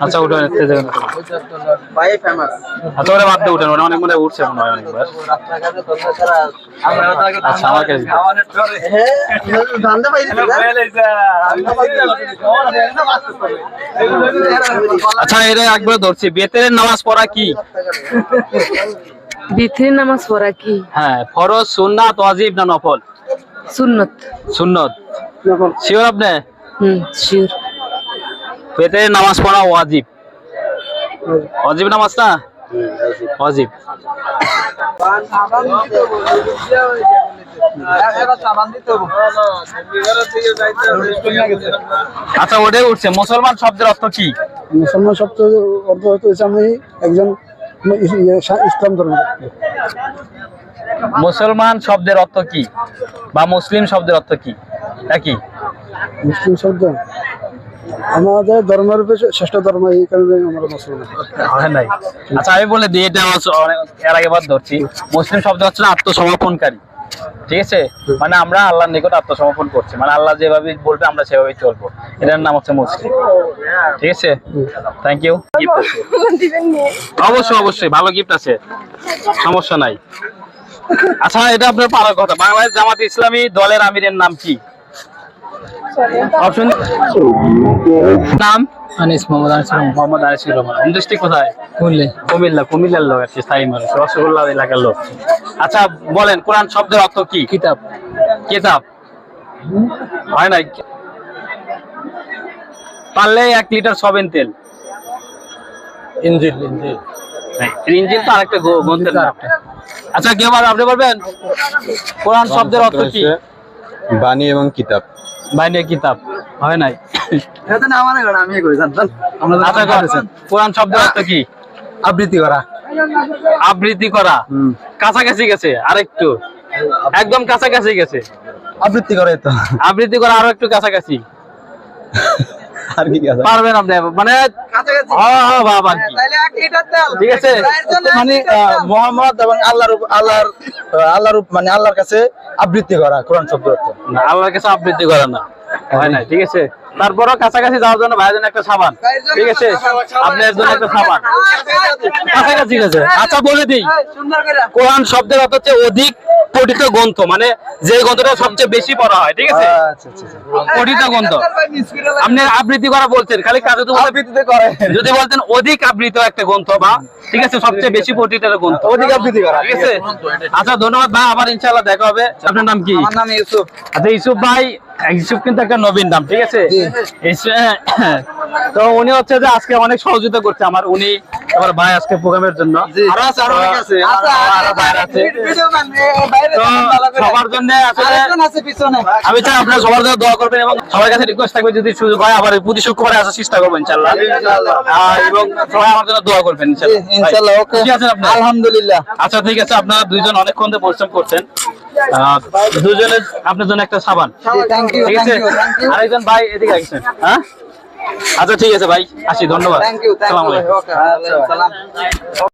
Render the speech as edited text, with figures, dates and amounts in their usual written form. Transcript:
আচ্ছা উঠে ভাই ফেমাস। আচ্ছা ওরা বাদ দিয়ে উঠেন, ওরা অনেক মনে উঠছে মনে হয় অনেকবার। আচ্ছা আমাকে হ্যাঁ জানতে পাইছি আচ্ছা এটা একবার ধরছি, বেতের নামাজ পড়া কি? বিথির নামাজ পড়া কি? হ্যাঁ, ফরজ, সুন্নাত, ওয়াজিব না নফল? সুন্নত। সুন্নত। শিওর আপনি? শিওর। বেতের নামাজ পড়া ওয়াজিব। ওয়াজিব নামাজ না? ওয়াজিব। আচ্ছা ওটাই উঠছে। মুসলমান শব্দের অর্থ কি? মুসলমান শব্দের অর্থ হচ্ছে আমি একজন ইসলাম ধর্ম। মুসলমান শব্দের অর্থ কি বা মুসলিম শব্দের অর্থ কি? একই। মুসলিম শব্দ আমাদের ধর্মের শ্রেষ্ঠ ধর্ম, এই কারণে আমরা মুসলমান। নাই। আচ্ছা আমি বলে দিই, এটা এর আগে বাদ ধরছি। মুসলিম শব্দ হচ্ছে আত্মসমর্পণকারী, ঠিক আছে? মানে আমরা আল্লাহর নিকট আত্মসমর্পণ করছি, মানে আল্লাহ যেভাবে বলবে আমরা সেভাবেই চলবো, এটার নাম হচ্ছে মুসলিম। ঠিক আছে, থ্যাংক ইউ। অবশ্যই অবশ্যই ভালো গিফট আছে, সমস্যা নাই। আচ্ছা এটা আপনার পারার কথা, বাংলাদেশ জামাত ইসলামী দলের আমিরের নাম কি? অপশন নাম আনিস মোহাম্মদ আনিস মোহাম্মদ আনিসুর রহমান। ডিস্ট্রিক্ট কোথায়? কুমিল্লা। কুমিল্লার লোক আর কি, স্থায়ী মানুষ, রসগোল্লা এলাকার লোক। আচ্ছা বলেন, কোরআন শব্দের অর্থ কি? কিতাব। কিতাব হয় নাই? পারলে 1 লিটার সয়াবিন তেল। ইঞ্জিল। ইঞ্জিল তো আরেকটা গ্রন্থের নাম। আচ্ছা কেউ আপনি বলবেন কোরআন শব্দের অর্থ কি? বাণী এবং কিতাব। বাণী কিতাব হয় নাই? আচ্ছা কোরআন শব্দের অর্থ কি? আবৃত্তি করা। আবৃত্তি করা কাছাকাছি গেছে, আরেকটু একদম কাছাকাছি গেছে। আবৃত্তি করে তো আবৃত্তি করা আরো একটু কাছাকাছি। আর কি আছে? পারবেন আপনি, মানে হ্যাঁ বাবা ঠিক আছে। মানে মোহাম্মদ এবং আল্লাহর মানে আল্লাহর কাছে আবৃত্তি করা কোরআন শব্দ অর্থ। না, আল্লাহর কাছে আবৃত্তি করা না, হয় নাই। ঠিক আছে, তারপরও কাছাকাছি যাওয়ার জন্য ভাইয়ের জন্য একটা সাবান, ঠিক আছে? আপনার জন্য একটা সাবান, কাছাকাছি গেছে। আচ্ছা বলে দিই, কোরআন শব্দের অর্থ হচ্ছে অধিক পঠিত গ্রন্থ, মানে যে গ্রন্থটা সবচেয়ে বেশি পড়া হয়, ঠিক আছে? পঠিত গ্রন্থ। আপনি আবৃত্তি করা বলছেন, খালি কাজে তো আবৃত্তি করে। যদি বলতেন অধিক আবৃত একটা গ্রন্থ, বা ঠিক আছে সবচেয়ে বেশি পঠিত গ্রন্থ, অধিক আবৃত্তি করা, ঠিক আছে? আচ্ছা ধন্যবাদ ভাই, আবার ইনশাআল্লাহ দেখা হবে। আপনার নাম কি? আমার নাম ইউসুফ। আচ্ছা ইউসুফ ভাই, ইউসুফ কিন্তু একটা নবীন নাম, ঠিক আছে? তো উনি হচ্ছে যে আজকে অনেক সহযোগিতা করছে আমার, উনি আমার ভাই আজকে প্রোগ্রামের জন্য। সবার জন্য আসলে আমি চাই আপনারা সবার জন্য দোয়া করবেন, এবং সবার কাছে রিকোয়েস্ট থাকবে যদি সুযোগ হয় আবার প্রতি শুক্রবারে আসার চেষ্টা করবেন ইনশাআল্লাহ, এবং সবাই আমার জন্য দোয়া করবেন ইনশাআল্লাহ। ঠিক আছে আপনি? আলহামদুলিল্লাহ। আচ্ছা ঠিক আছে, আপনারা দুইজন অনেকক্ষণ ধরে পরিশ্রম করছেন, দুজনের আপনার জন্য একটা সাবান, ঠিক আছে? আরেকজন ভাই এদিকে আসছেন, হ্যাঁ? আচ্ছা ঠিক আছে ভাই, আসি, ধন্যবাদ। Thank you. আসসালামু আলাইকুম।